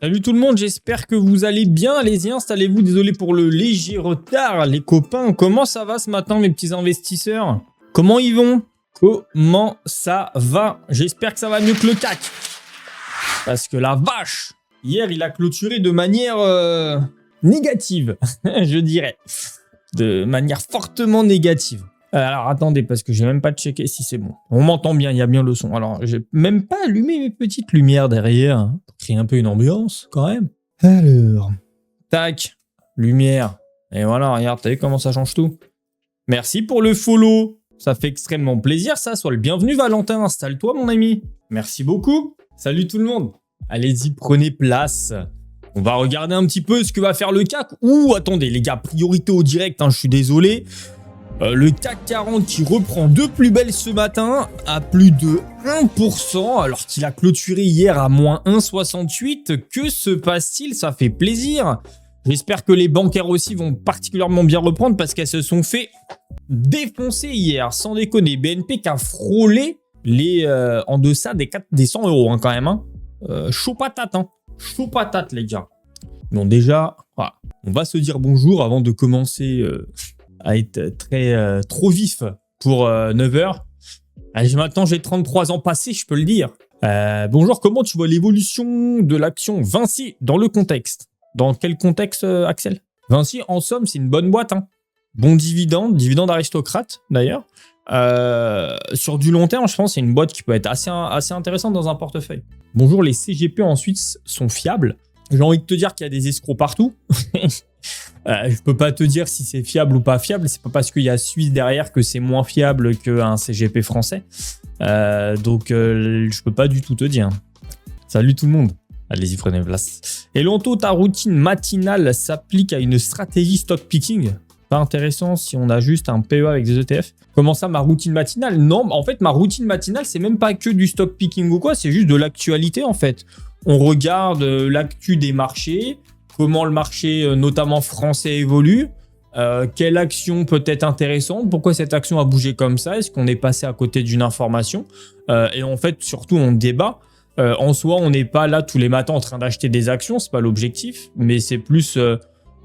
Salut tout le monde, j'espère que vous allez bien. Allez-y, installez-vous. Désolé pour le léger retard, les copains. Comment ça va ce matin, mes petits investisseurs? Comment ils vont? Comment ça va? J'espère que ça va mieux que le CAC. Parce que la vache, hier, il a clôturé de manière négative, je dirais. De manière fortement négative. Alors attendez, parce que j'ai même pas checké si c'est bon. On m'entend bien, il y a bien le son. Alors, j'ai même pas allumé mes petites lumières derrière, hein, pour créer un peu une ambiance, quand même. Alors, tac, lumière. Et voilà, regarde, t'as vu comment ça change tout? Merci pour le follow. Ça fait extrêmement plaisir, ça. Sois le bienvenu, Valentin. Installe-toi, mon ami. Merci beaucoup. Salut tout le monde. Allez-y, prenez place. On va regarder un petit peu ce que va faire le CAC. Ouh, attendez, les gars, priorité au direct, hein, je suis désolé. Le CAC 40 qui reprend de plus belle ce matin à plus de 1% alors qu'il a clôturé hier à moins 1,68. Que se passe-t-il? Ça fait plaisir. J'espère que les bancaires aussi vont particulièrement bien reprendre parce qu'elles se sont fait défoncer hier. Sans déconner, BNP qui a frôlé les en deçà des 100 euros hein, quand même. Hein. Chaud patate, hein. Chaud patate les gars. Bon déjà, voilà. On va se dire bonjour avant de commencer... à être trop vif pour 9h. Maintenant, j'ai 33 ans passés, je peux le dire. Bonjour, comment tu vois l'évolution de l'action Vinci dans le contexte? Dans quel contexte, Axel? Vinci, en somme, c'est une bonne boîte. Hein. Bon dividende aristocrate, d'ailleurs. Sur du long terme, je pense que c'est une boîte qui peut être assez intéressante dans un portefeuille. Bonjour, les CGP ensuite sont fiables. J'ai envie de te dire qu'il y a des escrocs partout. Je peux pas te dire si c'est fiable ou pas fiable. C'est pas parce qu'il y a Suisse derrière que c'est moins fiable qu'un CGP français. Donc, je peux pas du tout te dire. Salut tout le monde. Allez-y, prenez place. Et Lanto, ta routine matinale s'applique à une stratégie stock picking. Pas intéressant si on a juste un PE avec des ETF. Comment ça, ma routine matinale? Non, en fait, ma routine matinale, c'est même pas que du stock picking ou quoi. C'est juste de l'actualité, en fait. On regarde l'actu des marchés, comment le marché, notamment français, évolue, quelle action peut être intéressante, pourquoi cette action a bougé comme ça, est-ce qu'on est passé à côté d'une information et en fait, surtout, on débat. En soi, on n'est pas là tous les matins en train d'acheter des actions, c'est pas l'objectif, mais c'est plus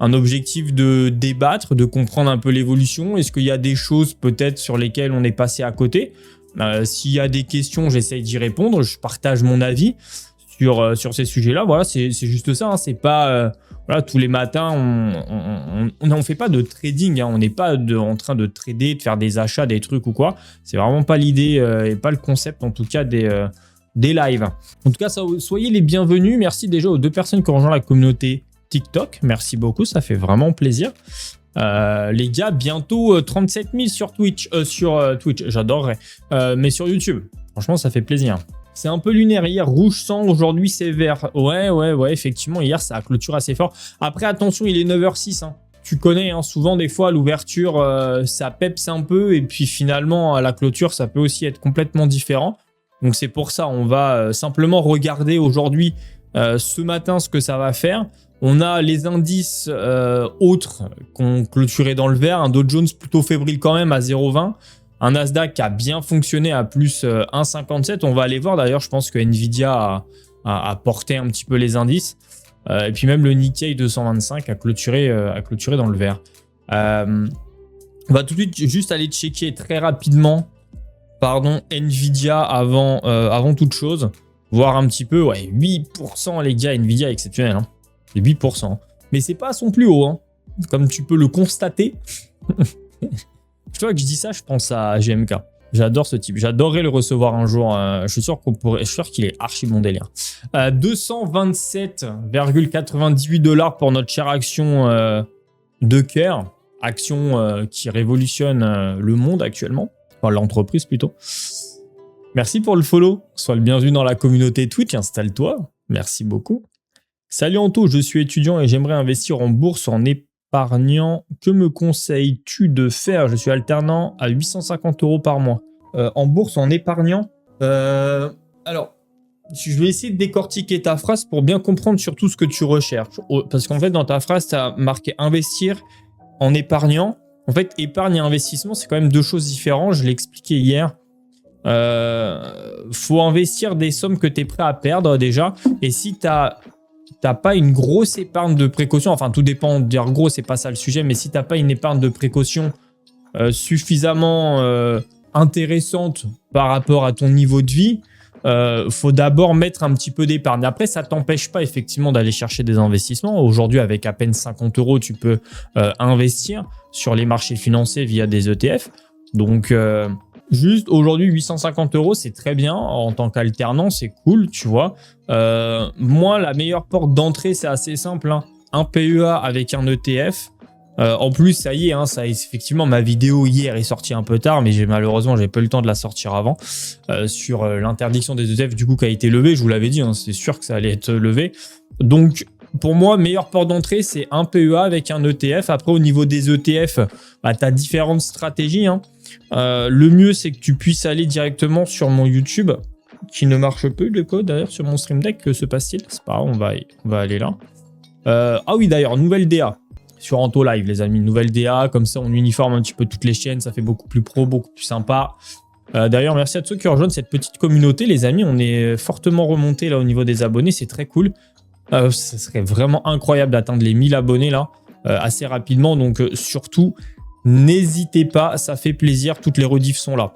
un objectif de débattre, de comprendre un peu l'évolution. Est-ce qu'il y a des choses peut-être sur lesquelles on est passé à côté? S'il y a des questions, j'essaye d'y répondre, je partage mon avis. Sur ces sujets-là, voilà, c'est juste ça. Hein, c'est pas voilà, tous les matins, on fait pas de trading. Hein, on n'est pas en train de trader, de faire des achats, des trucs ou quoi. C'est vraiment pas l'idée et pas le concept en tout cas des lives. En tout cas, soyez les bienvenus. Merci déjà aux 2 personnes qui ont rejoint la communauté TikTok. Merci beaucoup, ça fait vraiment plaisir. Les gars, bientôt 37 000 sur Twitch. J'adorerais. Mais sur YouTube, franchement, ça fait plaisir. C'est un peu lunaire. Hier, rouge sang. Aujourd'hui, c'est vert. Ouais. Effectivement, hier, ça a clôturé assez fort. Après, attention, il est 9h06. Hein. Tu connais, hein, souvent, des fois, l'ouverture, ça peps un peu. Et puis, finalement, à la clôture, ça peut aussi être complètement différent. Donc, c'est pour ça, on va simplement regarder aujourd'hui, ce matin, ce que ça va faire. On a les indices autres qu'on clôturé dans le vert. Un Dow Jones plutôt fébrile quand même à 0,20. Un Nasdaq qui a bien fonctionné à plus 1,57. On va aller voir d'ailleurs, je pense que Nvidia a porté un petit peu les indices. Et puis même le Nikkei 225 a clôturé dans le vert. On va tout de suite juste aller checker très rapidement Nvidia avant toute chose. Voir un petit peu, 8% les gars, Nvidia exceptionnel. Hein. C'est 8%. Mais c'est pas à son plus haut, hein, comme tu peux le constater. Je vois que je dis ça, je pense à GMK. J'adore ce type. J'adorerais le recevoir un jour. Je suis sûr qu'il est archi bon délire. 227,98 $ pour notre chère action de cœur. Action qui révolutionne le monde actuellement. Enfin, l'entreprise plutôt. Merci pour le follow. Sois le bienvenu dans la communauté Twitch. Installe-toi. Merci beaucoup. Salut Anto, je suis étudiant et j'aimerais investir en bourse en épargnant. Que me conseilles-tu de faire? Je suis alternant à 850 € par mois. En bourse, en épargnant. Alors, je vais essayer de décortiquer ta phrase pour bien comprendre surtout ce que tu recherches. Parce qu'en fait, dans ta phrase, tu as marqué investir en épargnant. En fait, épargne et investissement, c'est quand même 2 choses différentes. Je l'ai expliqué hier. Faut investir des sommes que tu es prêt à perdre déjà. Et si tu as t'as pas une grosse épargne de précaution, enfin tout dépend, dire gros, c'est pas ça le sujet, mais si t'as pas une épargne de précaution suffisamment intéressante par rapport à ton niveau de vie, faut d'abord mettre un petit peu d'épargne. Après, ça t'empêche pas effectivement d'aller chercher des investissements. Aujourd'hui, avec à peine 50 €, tu peux investir sur les marchés financiers via des ETF. Donc, juste aujourd'hui, 850 €, c'est très bien. En tant qu'alternant, c'est cool, tu vois. Moi, la meilleure porte d'entrée, c'est assez simple, hein. Un PEA avec un ETF. En plus, ça y est, hein, effectivement, ma vidéo hier est sortie un peu tard, mais malheureusement, j'ai pas eu le temps de la sortir avant sur l'interdiction des ETF, du coup, qui a été levée. Je vous l'avais dit, hein, c'est sûr que ça allait être levé. Donc, pour moi, meilleure porte d'entrée, c'est un PEA avec un ETF. Après, au niveau des ETF, bah, tu as différentes stratégies, hein. Le mieux, c'est que tu puisses aller directement sur mon YouTube, qui ne marche plus, le code, d'ailleurs, sur mon Stream Deck. Que se passe-t-il? C'est pas grave, on va aller là. Ah oui, d'ailleurs, nouvelle DA. Sur Anto Live, les amis, nouvelle DA, comme ça on uniforme un petit peu toutes les chaînes, ça fait beaucoup plus pro, beaucoup plus sympa. D'ailleurs, merci à tous ceux qui rejoignent cette petite communauté, les amis, on est fortement remonté là au niveau des abonnés, c'est très cool. Ça serait vraiment incroyable d'atteindre les 1000 abonnés là, assez rapidement, donc surtout, n'hésitez pas, ça fait plaisir, toutes les rediffs sont là.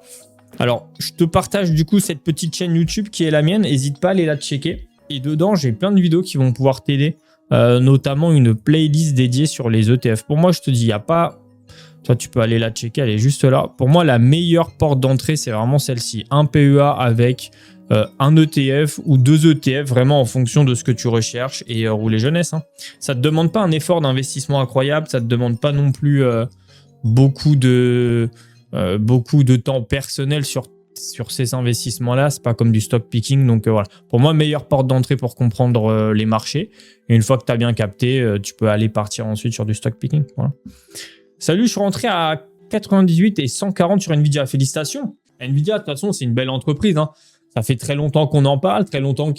Alors, je te partage du coup cette petite chaîne YouTube qui est la mienne, n'hésite pas à aller la checker. Et dedans, j'ai plein de vidéos qui vont pouvoir t'aider. Notamment une playlist dédiée sur les ETF. Pour moi, je te dis, il n'y a pas... Toi, tu peux aller la checker, elle est juste là. Pour moi, la meilleure porte d'entrée, c'est vraiment celle-ci. Un PEA avec un ETF ou 2 ETF, vraiment en fonction de ce que tu recherches et rouler jeunesse, hein. Ça ne te demande pas un effort d'investissement incroyable, ça ne te demande pas non plus beaucoup de temps personnel sur ces investissements-là. C'est pas comme du stock picking. Donc voilà, pour moi, meilleure porte d'entrée pour comprendre les marchés. Et une fois que tu as bien capté, tu peux aller partir ensuite sur du stock picking. Voilà. Salut, je suis rentré à 98 et 140 sur Nvidia. Félicitations. Nvidia, de toute façon, c'est une belle entreprise, hein. Ça fait très longtemps qu'on en parle, très longtemps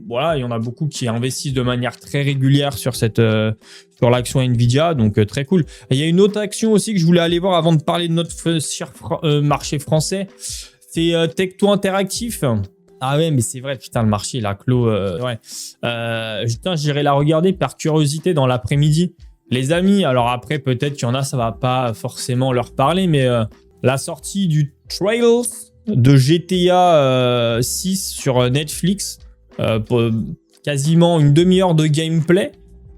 voilà, il y en a beaucoup qui investissent de manière très régulière sur l'action Nvidia, donc très cool. Et il y a une autre action aussi que je voulais aller voir avant de parler de notre cher marché français. C'est Tecto Interactif. Ah ouais, mais c'est vrai, putain, le marché, il a clos. Ouais. Putain, j'irai la regarder par curiosité dans l'après-midi. Les amis, alors après, peut-être qu'il y en a, ça va pas forcément leur parler, mais la sortie du Trails de GTA 6 sur Netflix, pour quasiment une demi-heure de gameplay,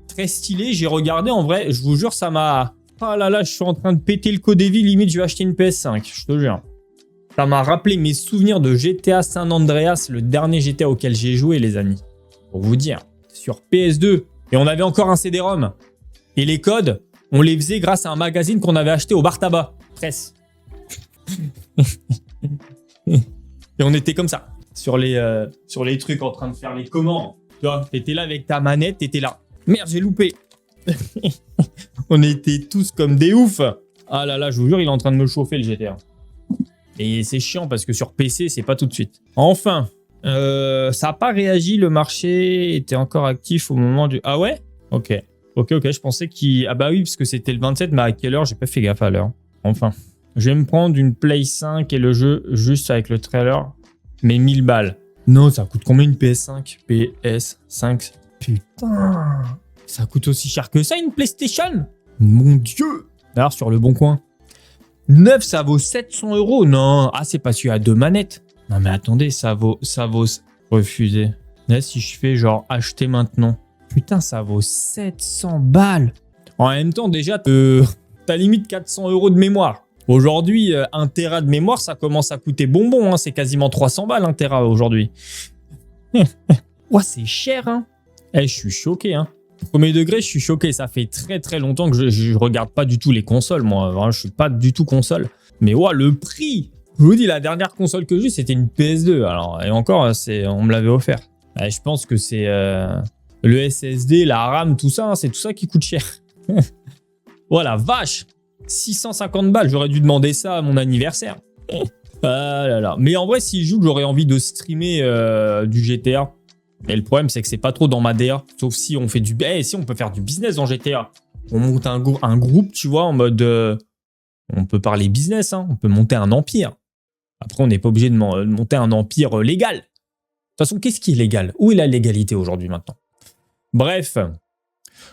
très stylé. J'ai regardé, en vrai, je vous jure, ça m'a... Ah là là, je suis en train de péter le code des vies, limite, je vais acheter une PS5, je te jure. Ça m'a rappelé mes souvenirs de GTA San Andreas, le dernier GTA auquel j'ai joué, les amis. Pour vous dire, sur PS2. Et on avait encore un CD-ROM. Et les codes, on les faisait grâce à un magazine qu'on avait acheté au bar tabac. Presse. Et on était comme ça, sur les trucs en train de faire les commandes. Tu vois, t'étais là avec ta manette, t'étais là. Merde, j'ai loupé. On était tous comme des oufs. Ah là là, je vous jure, il est en train de me chauffer le GTA. Et c'est chiant parce que sur PC, c'est pas tout de suite. Enfin, ça n'a pas réagi. Le marché était encore actif au moment du... Ah ouais? Ok. Je pensais qu'il... Ah bah oui, parce que c'était le 27, mais à quelle heure? J'ai pas fait gaffe à l'heure. Enfin, je vais me prendre une Play 5 et le jeu juste avec le trailer. Mais 1000 balles. Non, ça coûte combien une PS5? PS5. Putain. Ça coûte aussi cher que ça, une PlayStation? Mon Dieu. D'ailleurs, sur le bon coin. 9, ça vaut 700 €. Non, ah, c'est parce qu'il y a 2 manettes. Non, mais attendez, ça vaut refuser. Là, si je fais genre acheter maintenant. Putain, ça vaut 700 balles. En même temps, déjà, t'as limite 400 € de mémoire. Aujourd'hui, 1 Tera de mémoire, ça commence à coûter bonbon, hein. C'est quasiment 300 balles, 1 Tera aujourd'hui. Ouais, c'est cher, hein. Je suis choqué, hein. Premier degré, je suis choqué. Ça fait très très longtemps que je regarde pas du tout les consoles, moi. Vraiment, je suis pas du tout console. Mais ouais, le prix. Je vous dis, la dernière console que j'ai eue, c'était une PS2. Alors, et encore, on me l'avait offert. Je pense que c'est le SSD, la RAM, tout ça, hein, c'est tout ça qui coûte cher. Voilà, vache. 650 balles. J'aurais dû demander ça à mon anniversaire. Ah là là. Mais en vrai, si je joue, j'aurais envie de streamer du GTA. Et le problème, c'est que c'est pas trop dans ma DA. Sauf si on fait si on peut faire du business dans GTA. On monte un groupe, tu vois, en mode... on peut parler business, hein. On peut monter un empire. Après, on n'est pas obligé de monter un empire légal. De toute façon, qu'est-ce qui est légal? Où est la légalité aujourd'hui, maintenant? Bref,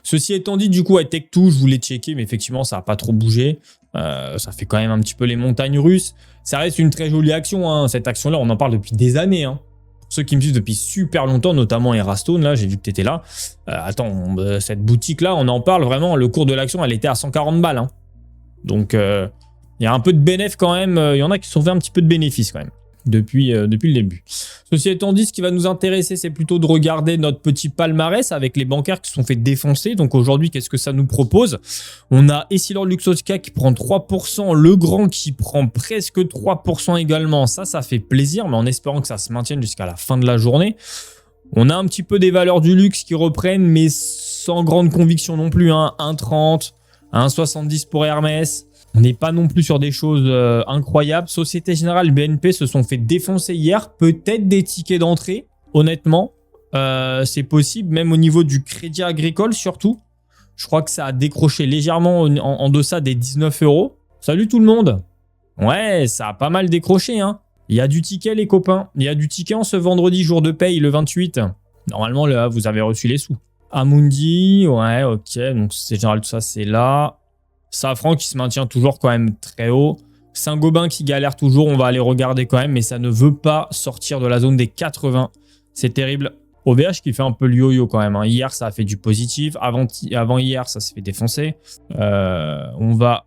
ceci étant dit, du coup, à Tech2, je voulais checker, mais effectivement, ça n'a pas trop bougé. Ça fait quand même un petit peu les montagnes russes. Ça reste une très jolie action, hein. Cette action-là, on en parle depuis des années, hein. Pour ceux qui me suivent depuis super longtemps, notamment Erastone, là, j'ai vu que tu étais là. Attends, cette boutique-là, on en parle vraiment. Le cours de l'action, elle était à 140 balles, hein. Donc, il y a un peu de bénéfice quand même. Il y en a qui se sont fait un petit peu de bénéfices quand même. Depuis le début. Ceci étant dit, ce qui va nous intéresser, c'est plutôt de regarder notre petit palmarès avec les bancaires qui se sont fait défoncer. Donc aujourd'hui, qu'est-ce que ça nous propose? On a Essilor Luxottica qui prend 3%, Legrand qui prend presque 3% également. Ça fait plaisir, mais en espérant que ça se maintienne jusqu'à la fin de la journée. On a un petit peu des valeurs du luxe qui reprennent, mais sans grande conviction non plus, hein. 1,30, 1,70 pour Hermès. On n'est pas non plus sur des choses incroyables. Société Générale, BNP se sont fait défoncer hier. Peut-être des tickets d'entrée, honnêtement. C'est possible, même au niveau du Crédit Agricole surtout. Je crois que ça a décroché légèrement en deçà des 19 €. Salut tout le monde. Ouais, ça a pas mal décroché, hein. Il y a du ticket les copains. Il y a du ticket en ce vendredi, jour de paye, le 28. Normalement, là, vous avez reçu les sous. Amundi, ouais, ok. Donc Société Générale, tout ça, c'est là. Safran qui se maintient toujours quand même très haut. Saint-Gobain qui galère toujours, on va aller regarder quand même, mais ça ne veut pas sortir de la zone des 80. C'est terrible. OVH qui fait un peu le yo-yo quand même, hein. Hier, ça a fait du positif. Avant hier, ça s'est fait défoncer. On va...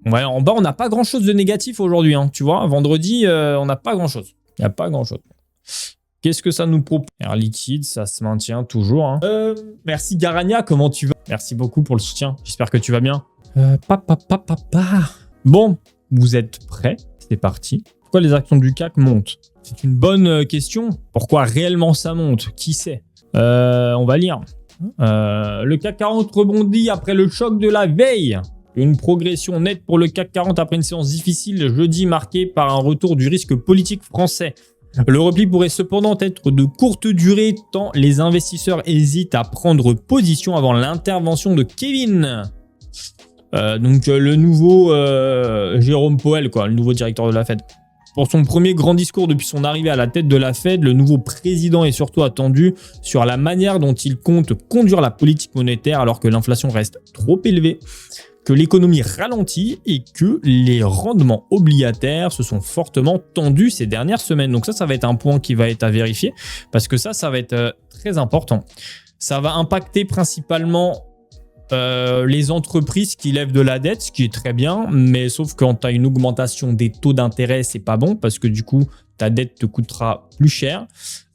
Ouais, en bas, on n'a pas grand-chose de négatif aujourd'hui, hein. Tu vois, vendredi, on n'a pas grand-chose. Il n'y a pas grand-chose. Qu'est-ce que ça nous propose? Air Liquide, ça se maintient toujours, hein. Merci Garania, comment tu vas? Merci beaucoup pour le soutien. J'espère que tu vas bien. Bon, vous êtes prêts? C'est parti. Pourquoi les actions du CAC montent? C'est une bonne question. Pourquoi réellement ça monte? Qui sait? On va lire. Le CAC 40 rebondit après le choc de la veille. Une progression nette pour le CAC 40 après une séance difficile jeudi marquée par un retour du risque politique français. Le repli pourrait cependant être de courte durée tant les investisseurs hésitent à prendre position avant l'intervention de Kevin. Donc le nouveau Jérôme Powell, quoi, le nouveau directeur de la Fed. Pour son premier grand discours depuis son arrivée à la tête de la Fed, le nouveau président est surtout attendu sur la manière dont il compte conduire la politique monétaire alors que l'inflation reste trop élevée, que l'économie ralentit et que les rendements obligataires se sont fortement tendus ces dernières semaines. Donc ça va être un point qui va être à vérifier parce que ça va être très important. Ça va impacter principalement les entreprises qui lèvent de la dette, ce qui est très bien, mais sauf quand tu as une augmentation des taux d'intérêt, c'est pas bon parce que du coup, ta dette te coûtera plus cher.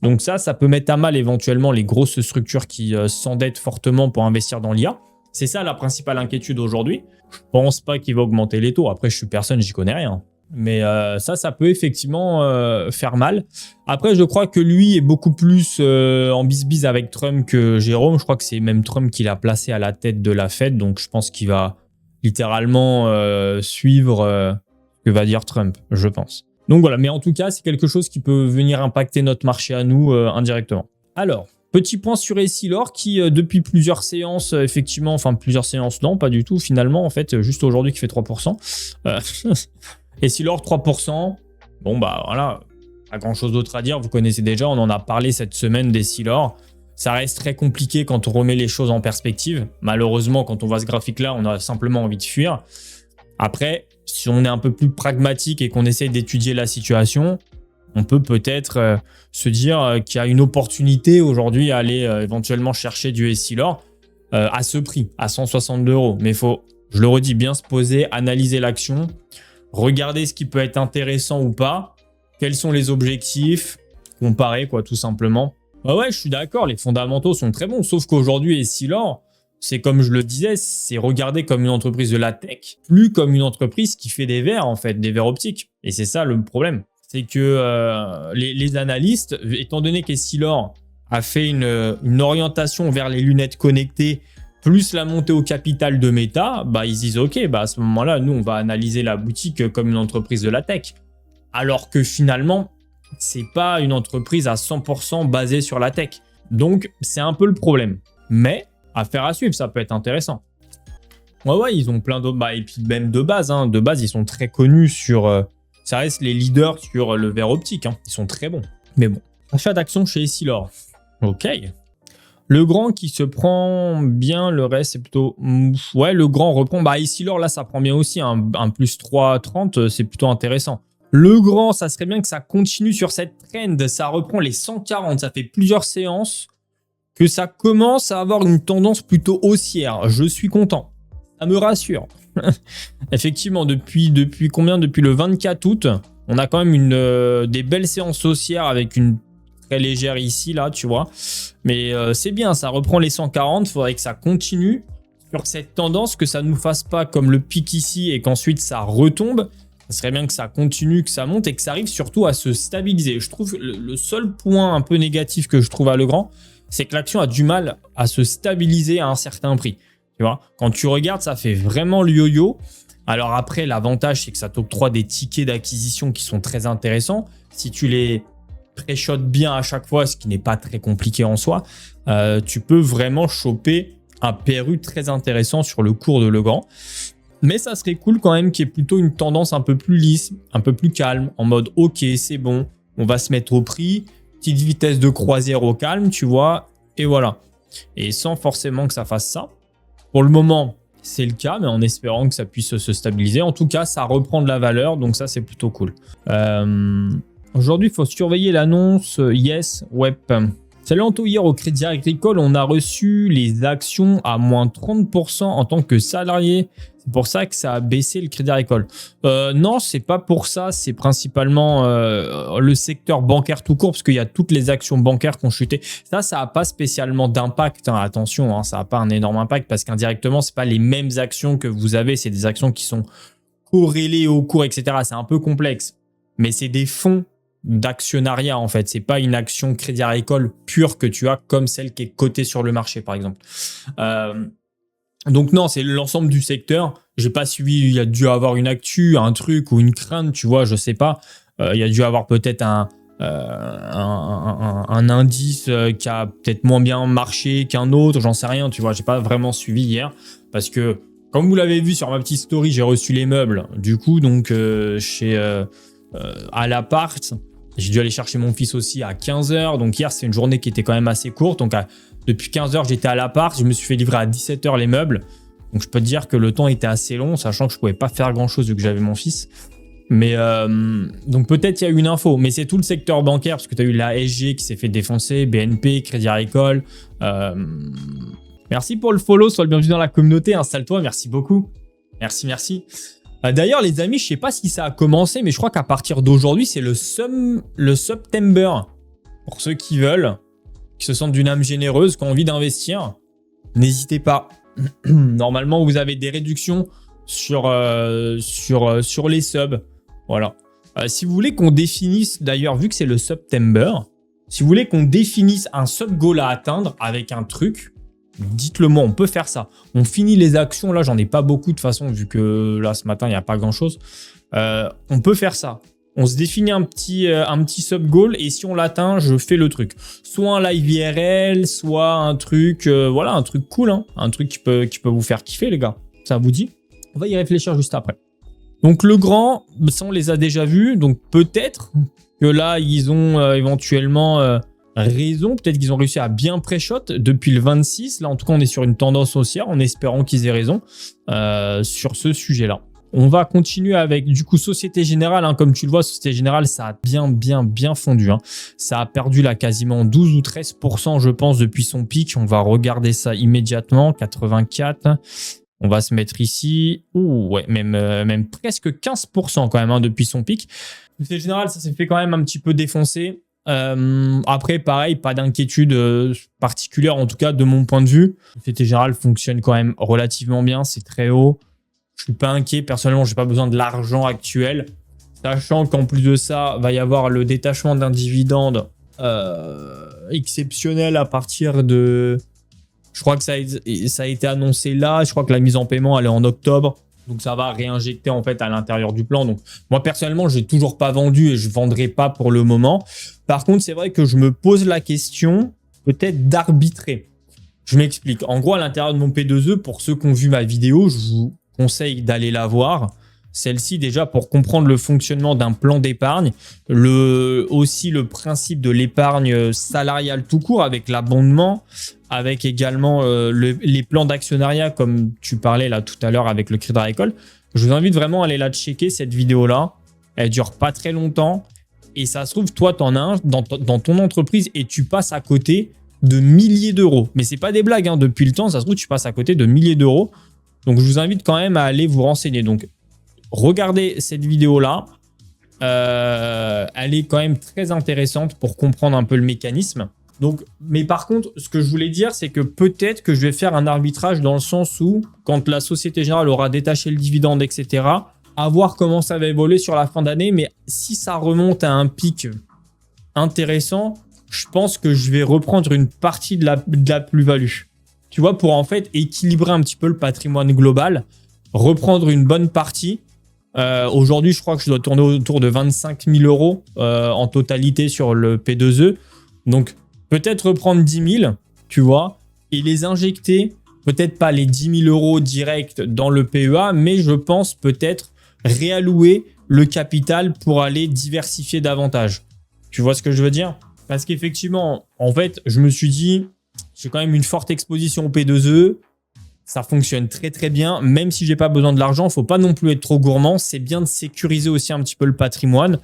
Donc ça peut mettre à mal éventuellement les grosses structures qui s'endettent fortement pour investir dans l'IA. C'est ça la principale inquiétude aujourd'hui. Je pense pas qu'il va augmenter les taux. Après, je suis personne, j'y connais rien. Mais ça peut effectivement faire mal. Après, je crois que lui est beaucoup plus en bisbise avec Trump que Jérôme. Je crois que c'est même Trump qui l'a placé à la tête de la Fed. Donc, je pense qu'il va littéralement suivre ce que va dire Trump, je pense. Donc voilà, mais en tout cas, c'est quelque chose qui peut venir impacter notre marché à nous indirectement. Alors, petit point sur Essilor qui, depuis plusieurs séances, effectivement, enfin plusieurs séances, non, pas du tout, finalement, en fait, juste aujourd'hui qui fait 3%. Essilor 3%, bon bah voilà, pas grand chose d'autre à dire, vous connaissez déjà, on en a parlé cette semaine d'Essilor. Ça reste très compliqué quand on remet les choses en perspective. Malheureusement, quand on voit ce graphique-là, on a simplement envie de fuir. Après, si on est un peu plus pragmatique et qu'on essaye d'étudier la situation, on peut peut-être se dire qu'il y a une opportunité aujourd'hui à aller éventuellement chercher du Essilor à ce prix, à 162 €. Mais il faut, je le redis, bien se poser, analyser l'action, regarder ce qui peut être intéressant ou pas, quels sont les objectifs, comparer quoi, tout simplement. Ouais, je suis d'accord, les fondamentaux sont très bons, sauf qu'aujourd'hui, Essilor, c'est comme je le disais, c'est regardé comme une entreprise de la tech, plus comme une entreprise qui fait des verres, en fait, des verres optiques. Et c'est ça le problème. C'est que les analystes, étant donné qu'Essilor a fait une orientation vers les lunettes connectées, plus la montée au capital de Meta, bah ils disent ok, bah à ce moment-là, nous on va analyser la boutique comme une entreprise de la tech. Alors que finalement, c'est pas une entreprise à 100% basée sur la tech. Donc c'est un peu le problème. Mais affaire à suivre, ça peut être intéressant. Ouais, ils ont plein d'autres, et puis même de base, hein, ils sont très connus sur, ça reste les leaders sur le verre optique, hein. Ils sont très bons. Mais bon, achat d'actions chez Essilor. Ok. Le grand qui se prend bien, le reste c'est plutôt... Ouais, le grand reprend. Bah ici, là, ça prend bien aussi. Un plus 3,30, c'est plutôt intéressant. Le grand, ça serait bien que ça continue sur cette trend. Ça reprend les 140. Ça fait plusieurs séances que ça commence à avoir une tendance plutôt haussière. Je suis content. Ça me rassure. Effectivement, depuis combien? Depuis le 24 août, on a quand même des belles séances haussières avec une très légère ici, là, tu vois. Mais c'est bien, ça reprend les 140. Il faudrait que ça continue sur cette tendance, que ça ne nous fasse pas comme le pic ici et qu'ensuite ça retombe. Ça serait bien que ça continue, que ça monte et que ça arrive surtout à se stabiliser. Je trouve le seul point un peu négatif que je trouve à Legrand, c'est que l'action a du mal à se stabiliser à un certain prix. Tu vois, quand tu regardes, ça fait vraiment le yo-yo. Alors après, l'avantage, c'est que ça t'octroie des tickets d'acquisition qui sont très intéressants. Si tu les pré-shots bien à chaque fois, ce qui n'est pas très compliqué en soi, tu peux vraiment choper un PRU très intéressant sur le cours de Legrand. Mais ça serait cool quand même qu'il y ait plutôt une tendance un peu plus lisse, un peu plus calme, en mode « Ok, c'est bon, on va se mettre au prix, petite vitesse de croisière au calme, tu vois, et voilà. » Et sans forcément que ça fasse ça. Pour le moment, c'est le cas, mais en espérant que ça puisse se stabiliser. En tout cas, ça reprend de la valeur, donc ça, c'est plutôt cool. Aujourd'hui, il faut surveiller l'annonce Yes Web. Salut Anto, hier au Crédit Agricole, on a reçu les actions à moins 30% en tant que salarié. C'est pour ça que ça a baissé le Crédit Agricole. Non, c'est pas pour ça. C'est principalement le secteur bancaire tout court, parce qu'il y a toutes les actions bancaires qui ont chuté. Ça n'a pas spécialement d'impact. Hein, attention, hein, ça n'a pas un énorme impact parce qu'indirectement, c'est pas les mêmes actions que vous avez. C'est des actions qui sont corrélées au cours, etc. C'est un peu complexe. Mais c'est des fonds d'actionnariat en fait. C'est pas une action Crédit Agricole pure que tu as comme celle qui est cotée sur le marché, par exemple. Donc non, c'est l'ensemble du secteur. J'ai pas suivi, il y a dû avoir une actu, un truc ou une crainte, tu vois, je sais pas. Il y a dû avoir peut-être un indice qui a peut-être moins bien marché qu'un autre, j'en sais rien, tu vois. J'ai pas vraiment suivi hier parce que, comme vous l'avez vu sur ma petite story, j'ai reçu les meubles. Du coup, donc à l'appart, j'ai dû aller chercher mon fils aussi à 15h. Donc hier, c'est une journée qui était quand même assez courte. Donc depuis 15h, j'étais à l'appart. Je me suis fait livrer à 17h les meubles. Donc je peux te dire que le temps était assez long, sachant que je pouvais pas faire grand-chose vu que j'avais mon fils. Mais donc peut-être il y a eu une info. Mais c'est tout le secteur bancaire parce que tu as eu la SG qui s'est fait défoncer, BNP, Crédit Agricole. Merci pour le follow, sois le bienvenu dans la communauté. Installe-toi, merci beaucoup. Merci, merci. D'ailleurs, les amis, je sais pas si ça a commencé, mais je crois qu'à partir d'aujourd'hui, c'est le September. Pour ceux qui veulent, qui se sentent d'une âme généreuse, qui ont envie d'investir, n'hésitez pas. Normalement, vous avez des réductions sur les subs. Voilà. Si vous voulez qu'on définisse, d'ailleurs, vu que c'est le September, si vous voulez qu'on définisse un sub goal à atteindre avec un truc, dites-le moi, on peut faire ça. On finit les actions, là j'en ai pas beaucoup de toute façon vu que là ce matin il n'y a pas grand chose. On peut faire ça. On se définit un petit sub goal et si on l'atteint, je fais le truc. Soit un live IRL, soit un truc, voilà, un truc cool, hein, un truc qui peut vous faire kiffer les gars. Ça vous dit? On va y réfléchir juste après. Donc le grand, ça on les a déjà vus, donc peut-être que là ils ont éventuellement raison, peut-être qu'ils ont réussi à bien pré-shot depuis le 26. Là, en tout cas, on est sur une tendance haussière en espérant qu'ils aient raison sur ce sujet-là. On va continuer avec, du coup, Société Générale. Hein, comme tu le vois, Société Générale, ça a bien fondu. Hein. Ça a perdu là quasiment 12 ou 13%, je pense, depuis son pic. On va regarder ça immédiatement. 84. On va se mettre ici. Ouh, ouais, même presque 15% quand même hein, depuis son pic. Société Générale, ça s'est fait quand même un petit peu défoncer. Après, pareil, pas d'inquiétude particulière, en tout cas de mon point de vue. Société Générale fonctionne quand même relativement bien, c'est très haut. Je suis pas inquiet, personnellement, j'ai pas besoin de l'argent actuel. Sachant qu'en plus de ça, va y avoir le détachement d'un dividende exceptionnel à partir de... Je crois que ça a été annoncé là, je crois que la mise en paiement elle est en octobre. Donc, ça va réinjecter en fait à l'intérieur du plan. Donc, moi, personnellement, je n'ai toujours pas vendu et je ne vendrai pas pour le moment. Par contre, c'est vrai que je me pose la question peut-être d'arbitrer. Je m'explique. En gros, à l'intérieur de mon P2E, pour ceux qui ont vu ma vidéo, je vous conseille d'aller la voir. celle-ci déjà pour comprendre le fonctionnement d'un plan d'épargne, aussi le principe de l'épargne salariale tout court avec l'abondement, avec également les plans d'actionnariat comme tu parlais là tout à l'heure avec le Crédit Agricole. Je vous invite vraiment à aller la checker cette vidéo-là. Elle dure pas très longtemps et ça se trouve, toi, tu en as un dans ton entreprise et tu passes à côté de milliers d'euros. Mais c'est pas des blagues, hein. Depuis le temps, ça se trouve, tu passes à côté de milliers d'euros. Donc, je vous invite quand même à aller vous renseigner. Donc, regardez cette vidéo-là. Elle est quand même très intéressante pour comprendre un peu le mécanisme. Donc, mais par contre, ce que je voulais dire, c'est que peut-être que je vais faire un arbitrage dans le sens où, quand la Société Générale aura détaché le dividende, etc., à voir comment ça va évoluer sur la fin d'année. Mais si ça remonte à un pic intéressant, je pense que je vais reprendre une partie de la plus-value. Tu vois, pour en fait équilibrer un petit peu le patrimoine global, reprendre une bonne partie. Aujourd'hui, je crois que je dois tourner autour de 25 000 euros en totalité sur le P2E. Donc, peut-être reprendre 10 000, tu vois, et les injecter, peut-être pas les 10 000 euros directs dans le PEA, mais je pense peut-être réallouer le capital pour aller diversifier davantage. Tu vois ce que je veux dire? Parce qu'effectivement, en fait, je me suis dit, j'ai quand même une forte exposition au P2E. Ça fonctionne très très bien. Même si j'ai pas besoin de l'argent, il ne faut pas non plus être trop gourmand. C'est bien de sécuriser aussi un petit peu le patrimoine.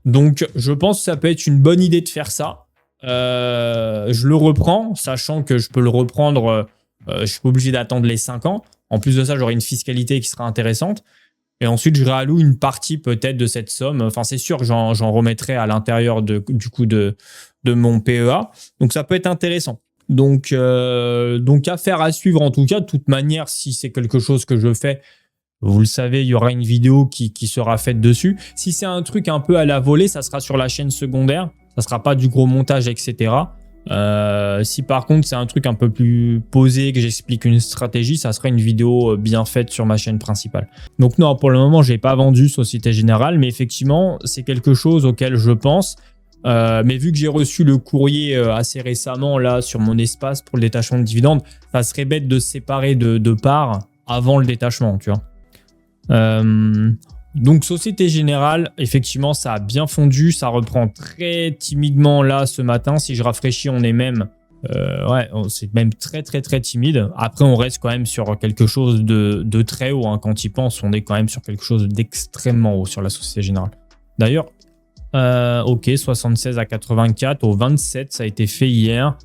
Donc, je pense que ça peut être une bonne idée de faire ça. Je le reprends, sachant que je peux le reprendre. Je ne suis pas obligé d'attendre les 5 ans. En plus de ça, j'aurai une fiscalité qui sera intéressante. Et ensuite, je réalloue une partie peut-être de cette somme. Enfin, c'est sûr que j'en remettrai à l'intérieur de mon PEA. Donc, ça peut être intéressant. Donc, affaire à suivre en tout cas. De toute manière, si c'est quelque chose que je fais, vous le savez, il y aura une vidéo qui sera faite dessus. Si c'est un truc un peu à la volée, ça sera sur la chaîne secondaire. Ça ne sera pas du gros montage, etc. Si par contre c'est un truc un peu plus posé, que j'explique une stratégie, ça sera une vidéo bien faite sur ma chaîne principale. Donc non, pour le moment, je n'ai pas vendu Société Générale, mais effectivement, c'est quelque chose auquel je pense. Mais vu que j'ai reçu le courrier assez récemment là sur mon espace pour le détachement de dividendes, ça serait bête de se séparer de parts avant le détachement, tu vois. Donc Société Générale, effectivement, ça a bien fondu, ça reprend très timidement là ce matin. Si je rafraîchis, on est même, c'est même très très très timide. Après, on reste quand même sur quelque chose de très haut, hein. Quand il pense, on est quand même sur quelque chose d'extrêmement haut sur la Société Générale. D'ailleurs, ok, 76 à 84 au 27, ça a été fait hier.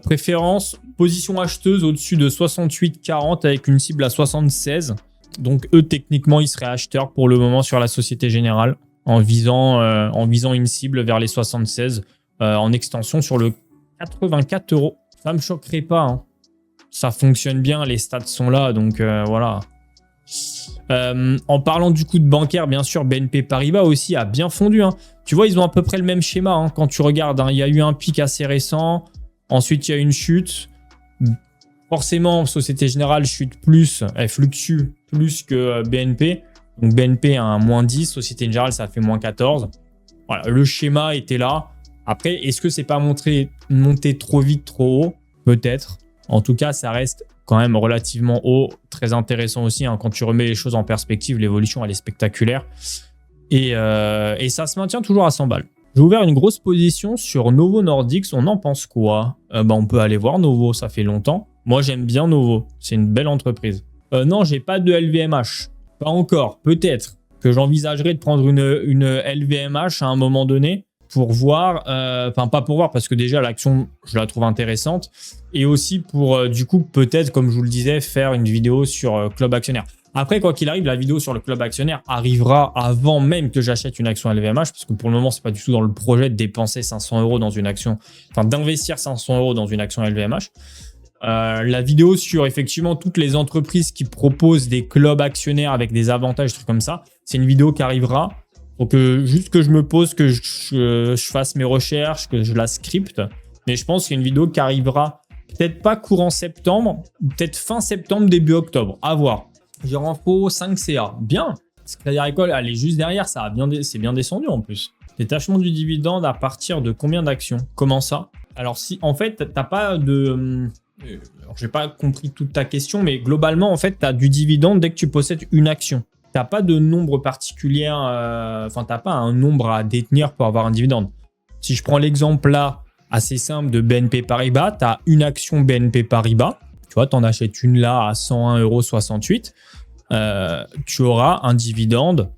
Préférence, position acheteuse au-dessus de 68,40 avec une cible à 76. Donc eux, techniquement, ils seraient acheteurs pour le moment sur la Société Générale en visant une cible vers les 76 en extension sur le 84 euros. Ça ne me choquerait pas, hein. Ça fonctionne bien, les stats sont là, donc voilà. En parlant du coup de bancaire, bien sûr, BNP Paribas aussi a bien fondu, hein. Tu vois, ils ont à peu près le même schéma, hein, quand tu regardes, hein. Il y a eu un pic assez récent, ensuite il y a une chute. Forcément, Société Générale chute plus, elle fluctue plus que BNP. Donc BNP a un moins 10, Société Générale, ça fait moins 14. Voilà, le schéma était là. Après, est-ce que c'est pas monté trop vite, trop haut? Peut-être. En tout cas, ça reste quand même relativement haut. Très intéressant aussi, hein, quand tu remets les choses en perspective, l'évolution, elle est spectaculaire. Et ça se maintient toujours à 100 balles. J'ai ouvert une grosse position sur Novo Nordisk. On en pense quoi? On peut aller voir Novo, ça fait longtemps. Moi, j'aime bien Novo. C'est une belle entreprise. Non, j'ai pas de LVMH. Pas encore. Peut-être que j'envisagerais de prendre une LVMH à un moment donné pour voir. Enfin, pas pour voir parce que déjà, l'action, je la trouve intéressante. Et aussi pour, du coup, peut-être, comme je vous le disais, faire une vidéo sur Club Actionnaire. Après, quoi qu'il arrive, la vidéo sur le Club Actionnaire arrivera avant même que j'achète une action LVMH, parce que pour le moment, c'est pas du tout dans le projet de dépenser 500 euros dans une action, enfin d'investir 500 euros dans une action LVMH. La vidéo sur effectivement toutes les entreprises qui proposent des clubs actionnaires avec des avantages, des trucs comme ça, c'est une vidéo qui arrivera. Donc juste que je me pose, que je fasse mes recherches, que je la scripte. Mais je pense qu'il y a une vidéo qui arrivera peut-être pas courant septembre, peut-être fin septembre, début octobre. À voir. J'ai renfo 5CA. Bien. Crédit Agricole, elle est juste derrière. C'est bien descendu en plus. Détachement du dividende à partir de combien d'actions? Comment ça? Alors si en fait, t'as pas de... Alors, j'ai pas compris toute ta question, mais globalement, en fait, tu as du dividende dès que tu possèdes une action. n'as pas de nombre particulier, enfin, tu n'as pas un nombre à détenir pour avoir un dividende. Si je prends l'exemple là, assez simple de BNP Paribas, tu as une action BNP Paribas, tu vois, tu en achètes une là à 101,68 €, tu auras un dividende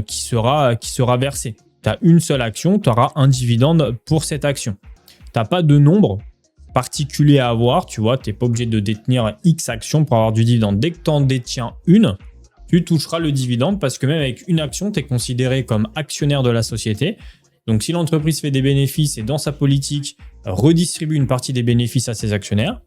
qui sera versé. Tu as une seule action, tu auras un dividende pour cette action. Tu n'as pas de nombre particulier à avoir, tu vois, tu n'es pas obligé de détenir X actions pour avoir du dividende. Dès que tu en détiens une, tu toucheras le dividende parce que même avec une action, tu es considéré comme actionnaire de la société. Donc, si l'entreprise fait des bénéfices et dans sa politique redistribue une partie des bénéfices à ses actionnaires,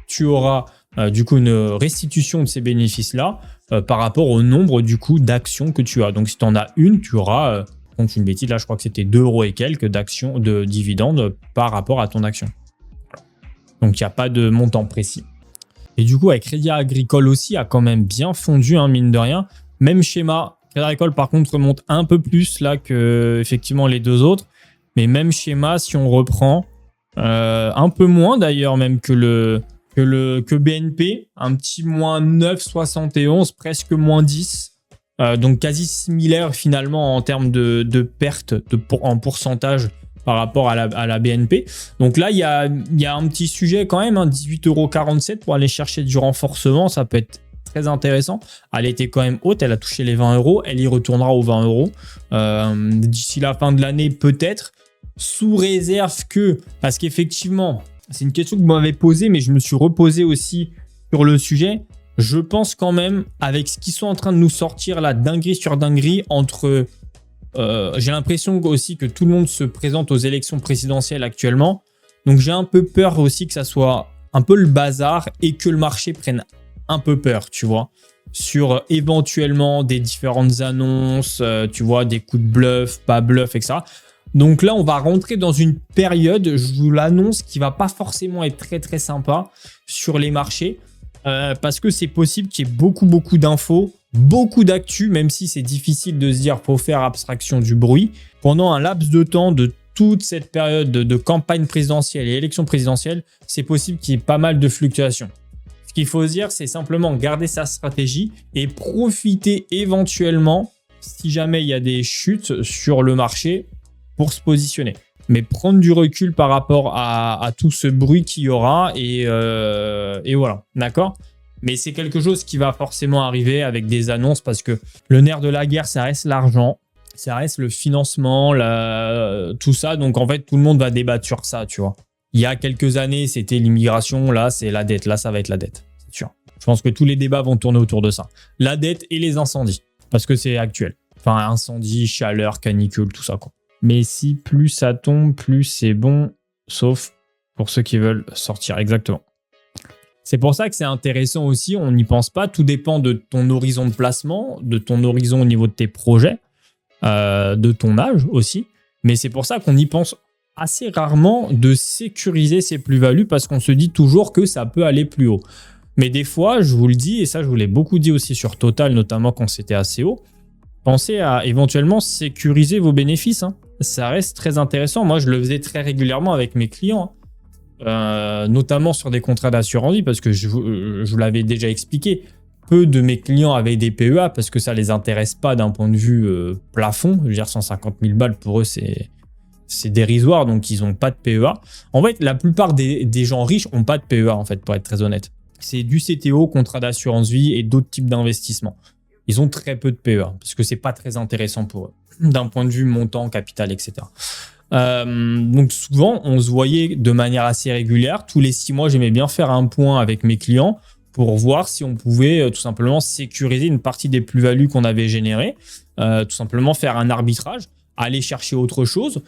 tu auras du coup une restitution de ces bénéfices-là par rapport au nombre du coup d'actions que tu as. Donc, si tu en as une, tu auras, compte une bêtise, là je crois que c'était 2 € et quelques d'actions de dividendes par rapport à ton action. Donc, il n'y a pas de montant précis. Et du coup, avec Crédit Agricole aussi, a quand même bien fondu, hein, mine de rien. Même schéma. Crédit Agricole, par contre, remonte un peu plus là que effectivement les deux autres. Mais même schéma, si on reprend, un peu moins d'ailleurs même que BNP, un petit moins 9,71, presque moins 10. Donc quasi similaire finalement en termes de perte en pourcentage par rapport à la BNP. Donc là, il y a un petit sujet quand même, hein, 18,47 € pour aller chercher du renforcement, ça peut être très intéressant. Elle était quand même haute, elle a touché les 20 €, elle y retournera aux 20 € d'ici la fin de l'année peut-être, sous réserve que, parce qu'effectivement, c'est une question que vous m'avez posée, mais je me suis reposé aussi sur le sujet. Je pense quand même, avec ce qu'ils sont en train de nous sortir là, dinguerie sur dinguerie, entre... j'ai l'impression aussi que tout le monde se présente aux élections présidentielles actuellement. Donc j'ai un peu peur aussi que ça soit un peu le bazar et que le marché prenne un peu peur, tu vois, sur éventuellement des différentes annonces, tu vois, des coups de bluff, pas bluff, etc. Donc là, on va rentrer dans une période, je vous l'annonce, qui va pas forcément être très très sympa sur les marchés, parce que c'est possible qu'il y ait beaucoup d'infos, beaucoup d'actu, même si c'est difficile de se dire faut faire abstraction du bruit. Pendant un laps de temps de toute cette période de campagne présidentielle et élection présidentielle, c'est possible qu'il y ait pas mal de fluctuations. Ce qu'il faut se dire, c'est simplement garder sa stratégie et profiter éventuellement, si jamais il y a des chutes sur le marché, pour se positionner. Mais prendre du recul par rapport à tout ce bruit qu'il y aura et voilà, d'accord ? Mais c'est quelque chose qui va forcément arriver avec des annonces parce que le nerf de la guerre, ça reste l'argent, ça reste le financement, tout ça. Donc en fait, tout le monde va débattre sur ça, tu vois. Il y a quelques années, c'était l'immigration, là, c'est la dette. Là, ça va être la dette, c'est sûr. Je pense que tous les débats vont tourner autour de ça. La dette et les incendies, parce que c'est actuel. Enfin, incendie, chaleur, canicule, tout ça, quoi. Mais si plus ça tombe, plus c'est bon, sauf pour ceux qui veulent sortir, exactement. C'est pour ça que c'est intéressant aussi, on n'y pense pas, tout dépend de ton horizon de placement, de ton horizon au niveau de tes projets, de ton âge aussi, mais c'est pour ça qu'on y pense assez rarement de sécuriser ses plus-values parce qu'on se dit toujours que ça peut aller plus haut. Mais des fois, je vous le dis, et ça je vous l'ai beaucoup dit aussi sur Total, notamment quand c'était assez haut, pensez à éventuellement sécuriser vos bénéfices, hein. Ça reste très intéressant. Moi, je le faisais très régulièrement avec mes clients, notamment sur des contrats d'assurance vie, parce que je vous l'avais déjà expliqué. Peu de mes clients avaient des PEA parce que ça ne les intéresse pas d'un point de vue plafond. Je veux dire, 150 000 balles pour eux, c'est dérisoire, donc ils n'ont pas de PEA. En fait, la plupart des gens riches n'ont pas de PEA, en fait, pour être très honnête. C'est du CTO, contrat d'assurance vie et d'autres types d'investissements. Ils ont très peu de PEA parce que c'est pas très intéressant pour eux d'un point de vue montant, capital, etc. Donc souvent, on se voyait de manière assez régulière. Tous les 6 mois, j'aimais bien faire un point avec mes clients pour voir si on pouvait tout simplement sécuriser une partie des plus-values qu'on avait générées, tout simplement faire un arbitrage, aller chercher autre chose,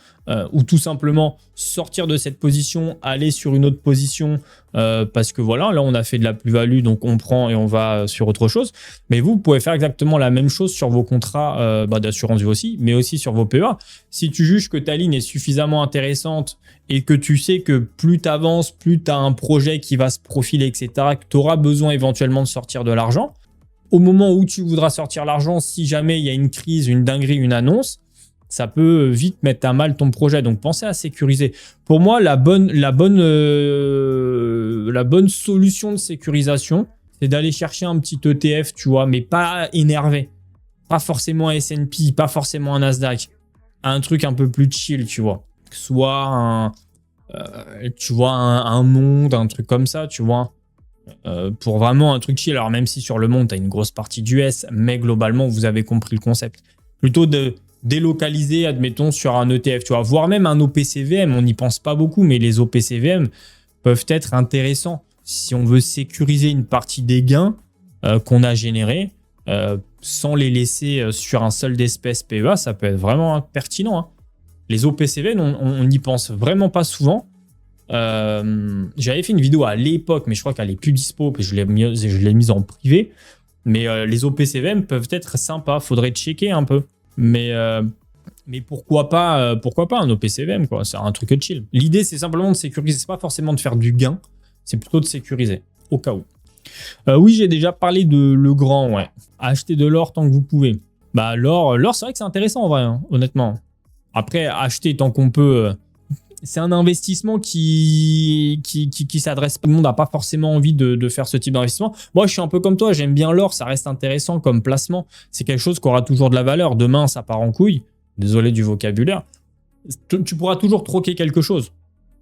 ou tout simplement sortir de cette position, aller sur une autre position, parce que voilà, là on a fait de la plus-value, donc on prend et on va sur autre chose. Mais vous pouvez faire exactement la même chose sur vos contrats d'assurance vie aussi, mais aussi sur vos PEA. Si tu juges que ta ligne est suffisamment intéressante et que tu sais que plus tu avances, plus tu as un projet qui va se profiler, etc., que tu auras besoin éventuellement de sortir de l'argent, au moment où tu voudras sortir l'argent, si jamais il y a une crise, une dinguerie, une annonce, ça peut vite mettre à mal ton projet. Donc, pensez à sécuriser. Pour moi, la bonne solution de sécurisation, c'est d'aller chercher un petit ETF, tu vois, mais pas énervé. Pas forcément un S&P, pas forcément un Nasdaq. Un truc un peu plus chill, tu vois. Soit un monde, un truc comme ça, tu vois. Pour vraiment un truc chill. Alors même si sur le monde, tu as une grosse partie d'US, mais globalement, vous avez compris le concept. Plutôt de délocaliser, admettons, sur un ETF, tu vois. Voire même un OPCVM, on n'y pense pas beaucoup, mais les OPCVM peuvent être intéressants si on veut sécuriser une partie des gains qu'on a générés sans les laisser sur un seul d'espèce PEA, ça peut être vraiment pertinent. Hein. Les OPCVM, on n'y pense vraiment pas souvent. J'avais fait une vidéo à l'époque, mais je crois qu'elle est plus dispo, puis je l'ai mise en privé. Mais les OPCVM peuvent être sympas, faudrait checker un peu. Mais pourquoi pas un OPCVM, quoi. C'est un truc chill. L'idée, c'est simplement de sécuriser. C'est pas forcément de faire du gain, c'est plutôt de sécuriser, au cas où. Oui, j'ai déjà parlé de Legrand, ouais. Acheter de l'or tant que vous pouvez. Bah, l'or, c'est vrai que c'est intéressant en vrai, hein, honnêtement. Après, acheter tant qu'on peut. C'est un investissement qui s'adresse. Tout le monde n'a pas forcément envie de faire ce type d'investissement. Moi, je suis un peu comme toi, j'aime bien l'or, ça reste intéressant comme placement. C'est quelque chose qui aura toujours de la valeur. Demain, ça part en couille. Désolé du vocabulaire. Tu pourras toujours troquer quelque chose.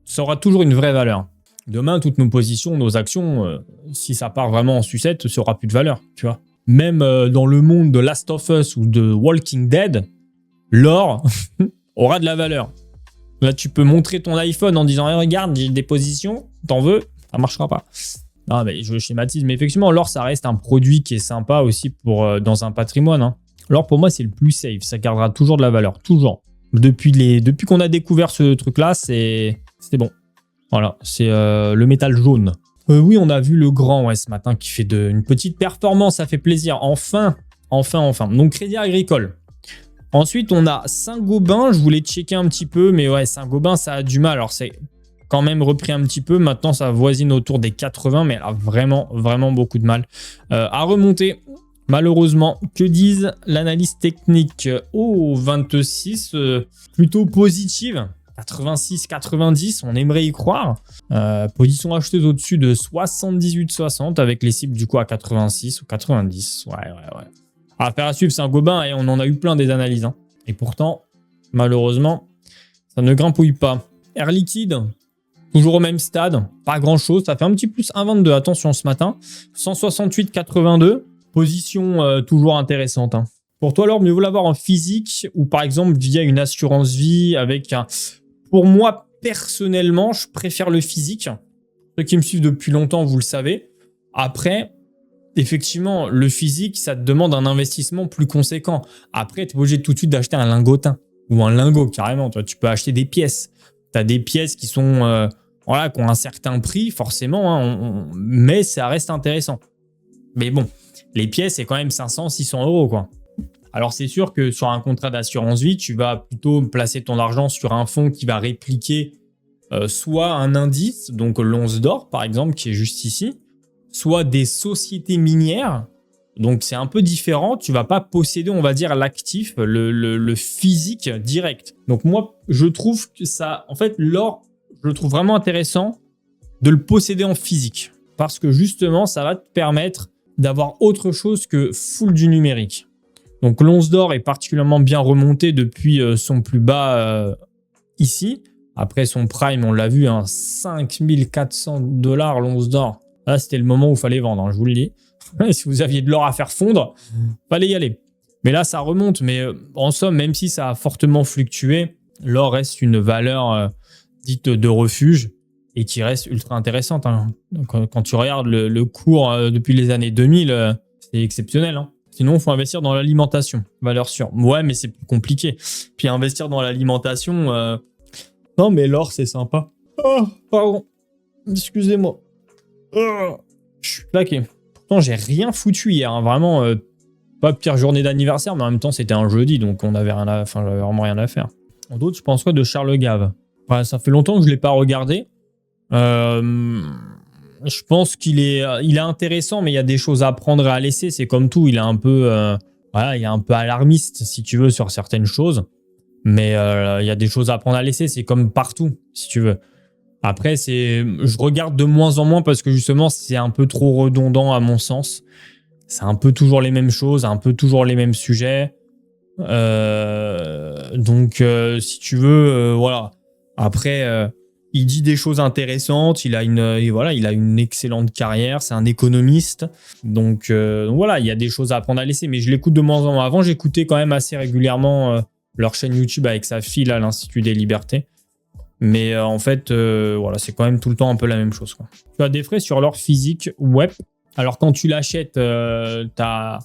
Ça aura toujours une vraie valeur. Demain, toutes nos positions, nos actions, si ça part vraiment en sucette, ça aura plus de valeur, tu vois. Même dans le monde de Last of Us ou de Walking Dead, l'or aura de la valeur. Là, tu peux montrer ton iPhone en disant hey, « Regarde, j'ai des positions, t'en veux ?» Ça ne marchera pas. Non, mais je schématise. Mais effectivement, l'or, ça reste un produit qui est sympa aussi pour, dans un patrimoine. Hein. L'or, pour moi, c'est le plus safe. Ça gardera toujours de la valeur. Toujours. Depuis qu'on a découvert ce truc-là, c'était bon. Voilà, c'est le métal jaune. Oui, on a vu le grand ce matin qui fait une petite performance. Ça fait plaisir. Enfin. Donc, Crédit Agricole. Ensuite, on a Saint-Gobain. Je voulais checker un petit peu, mais ouais, Saint-Gobain, ça a du mal. Alors, c'est quand même repris un petit peu. Maintenant, ça voisine autour des 80, mais elle a vraiment, vraiment beaucoup de mal à remonter. Malheureusement, que disent l'analyse technique? 26, plutôt positive. 86, 90, on aimerait y croire. Position acheteuse au-dessus de 78,60 avec les cibles du coup à 86 ou 90. Ouais. Affaire à suivre, Saint-Gobain et on en a eu plein des analyses. Hein. Et pourtant, malheureusement, ça ne grimpouille pas. Air Liquide, toujours au même stade, pas grand-chose. Ça fait un petit plus 1,22. Attention ce matin. 168,82. Position toujours intéressante. Hein. Pour toi, alors, mieux vaut l'avoir en physique ou par exemple via une assurance vie avec un... Pour moi, personnellement, je préfère le physique. Ceux qui me suivent depuis longtemps, vous le savez. Après... Effectivement, le physique, ça te demande un investissement plus conséquent. Après, tu n'es pas obligé tout de suite d'acheter un lingotin ou un lingot, carrément. Toi, tu peux acheter des pièces. Tu as des pièces qui sont, qui ont un certain prix, forcément, hein, mais ça reste intéressant. Mais bon, les pièces, c'est quand même 500, 600 euros, quoi. Alors, c'est sûr que sur un contrat d'assurance vie, tu vas plutôt placer ton argent sur un fonds qui va répliquer soit un indice, donc l'once d'or, par exemple, qui est juste ici, soit des sociétés minières. Donc, c'est un peu différent. Tu ne vas pas posséder, on va dire, l'actif, le physique direct. Donc, moi, je trouve que ça... En fait, l'or, je le trouve vraiment intéressant de le posséder en physique. Parce que, justement, ça va te permettre d'avoir autre chose que full du numérique. Donc, l'once d'or est particulièrement bien remontée depuis son plus bas ici. Après son prime, on l'a vu, hein, 5400 $ l'once d'or. Là, c'était le moment où il fallait vendre, hein, je vous le dis. Si vous aviez de l'or à faire fondre, fallait y aller. Mais là, ça remonte. Mais en somme, même si ça a fortement fluctué, l'or reste une valeur dite de refuge et qui reste ultra intéressante. Hein. Donc, quand tu regardes le cours depuis les années 2000, c'est exceptionnel. Hein. Sinon, il faut investir dans l'alimentation, valeur sûre. Ouais, mais c'est plus compliqué. Puis investir dans l'alimentation... Non, mais l'or, c'est sympa. Oh, pardon. Excusez-moi. Je suis claqué. Pourtant, j'ai rien foutu hier. Hein. Vraiment, pas pire journée d'anniversaire, mais en même temps, c'était un jeudi, donc on avait j'avais vraiment rien à faire. En d'autres, je pense quoi de Charles Gave? Ouais, ça fait longtemps que je ne l'ai pas regardé. Je pense qu'il est intéressant, mais il y a des choses à prendre et à laisser. C'est comme tout, il est un peu, il est un peu alarmiste, si tu veux, sur certaines choses. Mais il y a des choses à prendre à laisser. C'est comme partout, si tu veux. Après, je regarde de moins en moins parce que justement, c'est un peu trop redondant à mon sens. c'est un peu toujours les mêmes choses, un peu toujours les mêmes sujets. Donc, si tu veux, voilà. Après, il dit des choses intéressantes. Il a une excellente carrière. C'est un économiste. Donc voilà, il y a des choses à apprendre à laisser. Mais je l'écoute de moins en moins. Avant, j'écoutais quand même assez régulièrement leur chaîne YouTube avec sa fille à l'Institut des Libertés. Mais en fait, voilà, c'est quand même tout le temps un peu la même chose, quoi. Tu as des frais sur l'or physique web. Alors, quand tu l'achètes, t'as...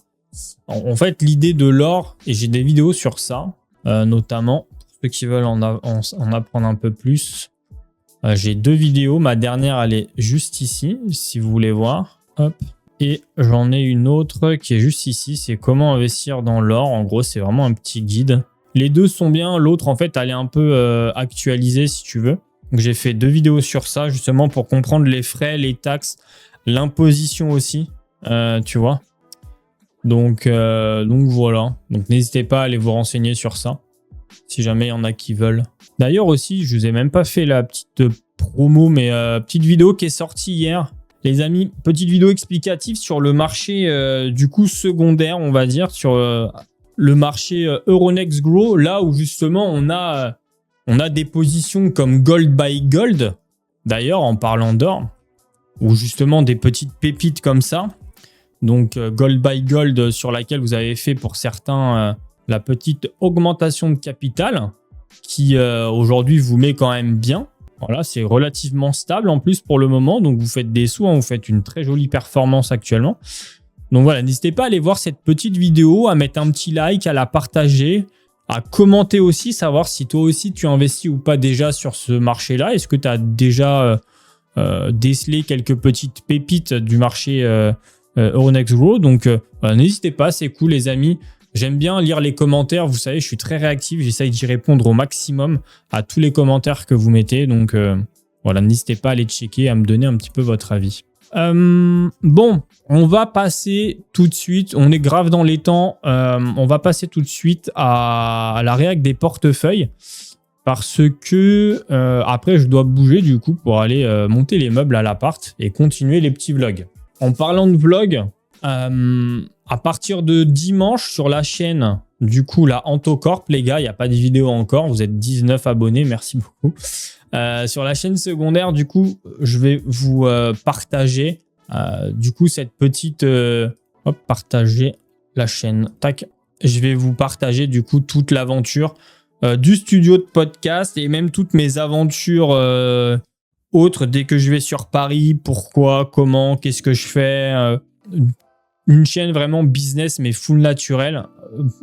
En fait, l'idée de l'or, et j'ai des vidéos sur ça, notamment, pour ceux qui veulent en apprendre un peu plus. J'ai 2 vidéos. Ma dernière, elle est juste ici, si vous voulez voir. Hop. Et j'en ai une autre qui est juste ici. C'est comment investir dans l'or. En gros, c'est vraiment un petit guide. Les deux sont bien. L'autre, en fait, elle est un peu actualisée, si tu veux. Donc, j'ai fait 2 vidéos sur ça, justement, pour comprendre les frais, les taxes, l'imposition aussi, tu vois. Donc voilà. Donc n'hésitez pas à aller vous renseigner sur ça, si jamais il y en a qui veulent. D'ailleurs aussi, je vous ai même pas fait la petite promo, mais petite vidéo qui est sortie hier. Les amis, petite vidéo explicative sur le marché du coup secondaire, on va dire, sur le marché Euronext Grow, là où justement on a des positions comme Gold by Gold, d'ailleurs en parlant d'or, ou justement des petites pépites comme ça. Donc Gold by Gold sur laquelle vous avez fait pour certains la petite augmentation de capital qui aujourd'hui vous met quand même bien. Voilà, c'est relativement stable en plus pour le moment. Donc vous faites des sous, hein, vous faites une très jolie performance actuellement. Donc voilà, n'hésitez pas à aller voir cette petite vidéo, à mettre un petit like, à la partager, à commenter aussi, savoir si toi aussi tu investis ou pas déjà sur ce marché-là. Est-ce que tu as déjà décelé quelques petites pépites du marché Euronext Grow. Donc voilà, n'hésitez pas, c'est cool les amis. J'aime bien lire les commentaires, vous savez, je suis très réactif, j'essaye d'y répondre au maximum à tous les commentaires que vous mettez. Donc voilà, n'hésitez pas à aller checker, à me donner un petit peu votre avis. Bon, on va passer tout de suite, on est grave dans les temps, on va passer tout de suite à la réac des portefeuilles. Parce que après, je dois bouger du coup pour aller monter les meubles à l'appart et continuer les petits vlogs. En parlant de vlog, à partir de dimanche sur la chaîne, du coup, la Antocorp, les gars, il n'y a pas de vidéo encore. Vous êtes 19 abonnés, merci beaucoup. Sur la chaîne secondaire, du coup, je vais vous partager du coup cette petite... hop, partager la chaîne. Tac. Je vais vous partager du coup toute l'aventure du studio de podcast et même toutes mes aventures autres dès que je vais sur Paris. Pourquoi, comment, qu'est-ce que je fais une chaîne vraiment business mais full naturel.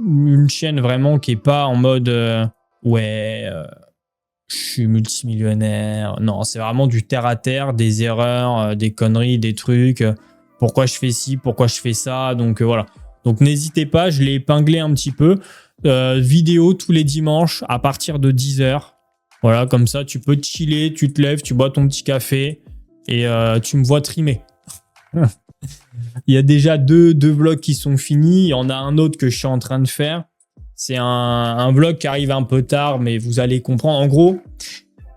Une chaîne vraiment qui est pas en mode je suis multimillionnaire. Non, c'est vraiment du terre à terre, des erreurs, des conneries, des trucs. Pourquoi je fais ci, pourquoi je fais ça. Donc voilà. Donc n'hésitez pas, je l'ai épinglé un petit peu. Vidéo tous les dimanches à partir de 10h. Voilà, comme ça tu peux te chiller, tu te lèves, tu bois ton petit café et tu me vois trimer. Il y a déjà deux vlogs qui sont finis. Il y en a un autre que je suis en train de faire. C'est un vlog qui arrive un peu tard, mais vous allez comprendre. En gros,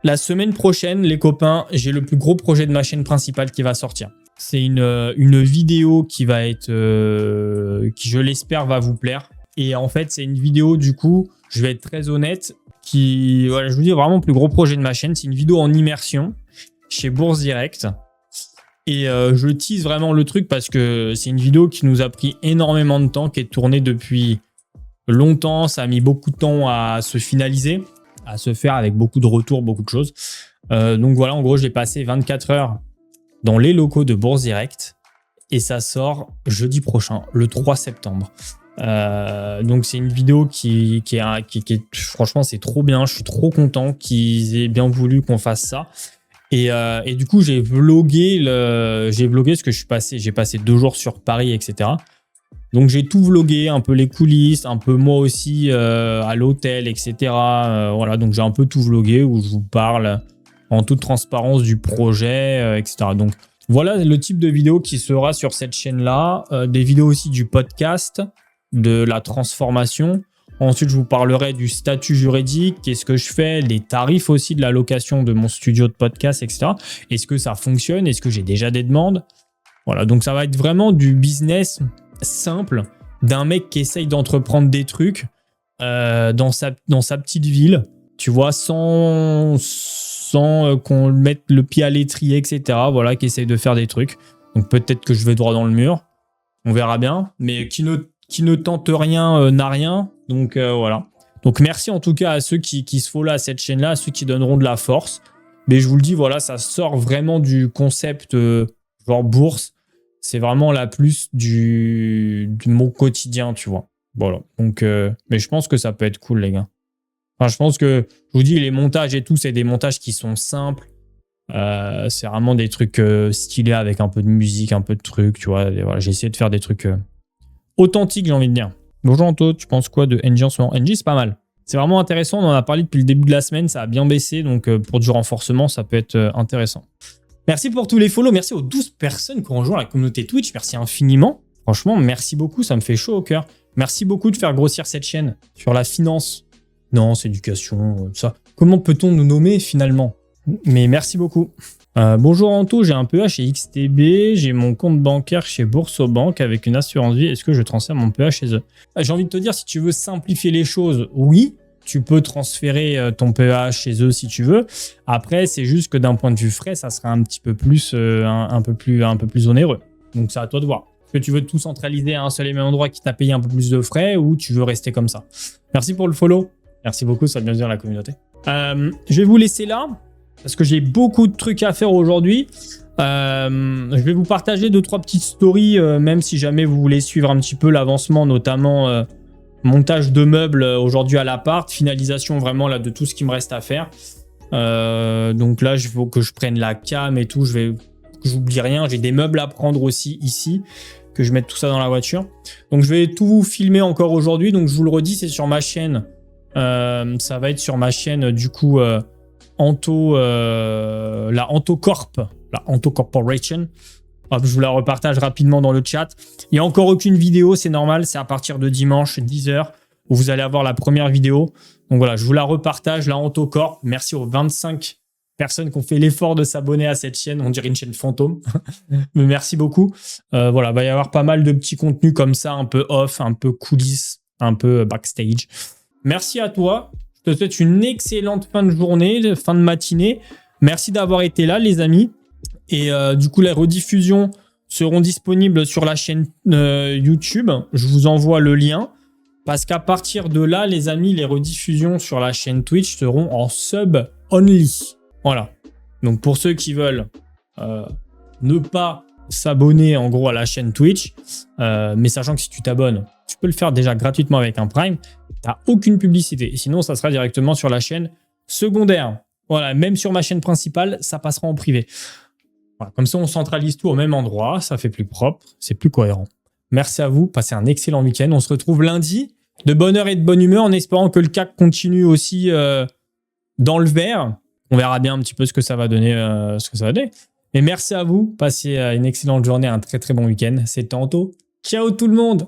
la semaine prochaine, les copains, j'ai le plus gros projet de ma chaîne principale qui va sortir. C'est une vidéo qui va être, qui je l'espère va vous plaire. Et en fait, c'est une vidéo, du coup, je vais être très honnête, qui, voilà, je vous dis vraiment le plus gros projet de ma chaîne. C'est une vidéo en immersion chez Bourse Direct. Et je tease vraiment le truc parce que c'est une vidéo qui nous a pris énormément de temps, qui est tournée depuis longtemps. Ça a mis beaucoup de temps à se finaliser, à se faire avec beaucoup de retours, beaucoup de choses. Donc voilà, en gros, j'ai passé 24 heures dans les locaux de Bourse Direct et ça sort jeudi prochain, le 3 septembre. Donc c'est une vidéo qui est franchement, c'est trop bien. Je suis trop content qu'ils aient bien voulu qu'on fasse ça. Et du coup, j'ai vlogué ce que j'ai passé 2 jours sur Paris, etc. Donc, j'ai tout vlogué, un peu les coulisses, un peu moi aussi à l'hôtel, etc. Voilà, donc j'ai un peu tout vlogué où je vous parle en toute transparence du projet, etc. Donc, voilà le type de vidéo qui sera sur cette chaîne-là. Des vidéos aussi du podcast, de la transformation. Ensuite, je vous parlerai du statut juridique, qu'est-ce que je fais, les tarifs aussi de la location de mon studio de podcast, etc. Est-ce que ça fonctionne? Est-ce que j'ai déjà des demandes? Voilà, donc ça va être vraiment du business simple d'un mec qui essaye d'entreprendre des trucs dans sa petite ville, tu vois, sans qu'on le mette le pied à l'étrier, etc. Voilà, qui essaye de faire des trucs. Donc peut-être que je vais droit dans le mur. On verra bien. Mais qui ne tente rien n'a rien. Donc voilà. Donc merci en tout cas à ceux qui se follow à cette chaîne-là, à ceux qui donneront de la force. Mais je vous le dis, voilà, ça sort vraiment du concept genre bourse. C'est vraiment la plus de mon quotidien, tu vois. Voilà. Donc, mais je pense que ça peut être cool, les gars. Enfin, je pense que, je vous dis, les montages et tout, c'est des montages qui sont simples. C'est vraiment des trucs stylés avec un peu de musique, un peu de trucs, tu vois. Et voilà, j'ai essayé de faire des trucs authentiques, j'ai envie de dire. Bonjour Anto, tu penses quoi de NG en ce moment? NG, c'est pas mal. C'est vraiment intéressant, on en a parlé depuis le début de la semaine, ça a bien baissé, donc pour du renforcement, ça peut être intéressant. Merci pour tous les follow, merci aux 12 personnes qui ont rejoint la communauté Twitch, merci infiniment. Franchement, merci beaucoup, ça me fait chaud au cœur. Merci beaucoup de faire grossir cette chaîne sur la finance. Non, c'est éducation, ça. Comment peut-on nous nommer finalement? Mais merci beaucoup. Bonjour Anto, j'ai un PEA chez XTB, j'ai mon compte bancaire chez Boursorama avec une assurance vie. Est-ce que je transfère mon PEA chez eux? J'ai envie de te dire, si tu veux simplifier les choses, oui, tu peux transférer ton PEA chez eux si tu veux. Après, c'est juste que d'un point de vue frais, ça sera un petit peu plus, un peu plus onéreux. Donc c'est à toi de voir. Est-ce que tu veux tout centraliser à un seul et même endroit qui t'a payé un peu plus de frais ou tu veux rester comme ça? Merci pour le follow. Merci beaucoup, ça va bien dire la communauté. Je vais vous laisser là. Parce que j'ai beaucoup de trucs à faire aujourd'hui. Je vais vous partager 2-3 petites stories, même si jamais vous voulez suivre un petit peu l'avancement, notamment montage de meubles aujourd'hui à l'appart, finalisation vraiment là de tout ce qui me reste à faire. Donc là, il faut que je prenne la cam et tout. J'oublie rien. J'ai des meubles à prendre aussi ici, que je mette tout ça dans la voiture. Donc je vais tout vous filmer encore aujourd'hui. Donc je vous le redis, c'est sur ma chaîne. Ça va être sur ma chaîne du coup. La Anto Corp, la Anto Corporation. Hop, je vous la repartage rapidement dans le chat. Il n'y a encore aucune vidéo, c'est normal. C'est à partir de dimanche, 10h, où vous allez avoir la première vidéo. Donc voilà, je vous la repartage, la Anto Corp. Merci aux 25 personnes qui ont fait l'effort de s'abonner à cette chaîne. On dirait une chaîne fantôme. Mais merci beaucoup. Voilà, il va y avoir pas mal de petits contenus comme ça, un peu off, un peu coulisses, un peu backstage. Merci à toi. Je te souhaite une excellente fin de journée, fin de matinée. Merci d'avoir été là, les amis. Et du coup, les rediffusions seront disponibles sur la chaîne YouTube. Je vous envoie le lien. Parce qu'à partir de là, les amis, les rediffusions sur la chaîne Twitch seront en sub only. Voilà. Donc, pour ceux qui veulent ne pas s'abonner, en gros, à la chaîne Twitch, mais sachant que si tu t'abonnes, tu peux le faire déjà gratuitement avec un Prime. Tu n'as aucune publicité. Sinon, ça sera directement sur la chaîne secondaire. Voilà, même sur ma chaîne principale, ça passera en privé. Voilà, comme ça, on centralise tout au même endroit. Ça fait plus propre, c'est plus cohérent. Merci à vous. Passez un excellent week-end. On se retrouve lundi de bonne heure et de bonne humeur en espérant que le CAC continue aussi dans le vert. On verra bien un petit peu ce que ça va donner. Mais merci à vous. Passez une excellente journée, un très très bon week-end. C'était Anto. Ciao tout le monde!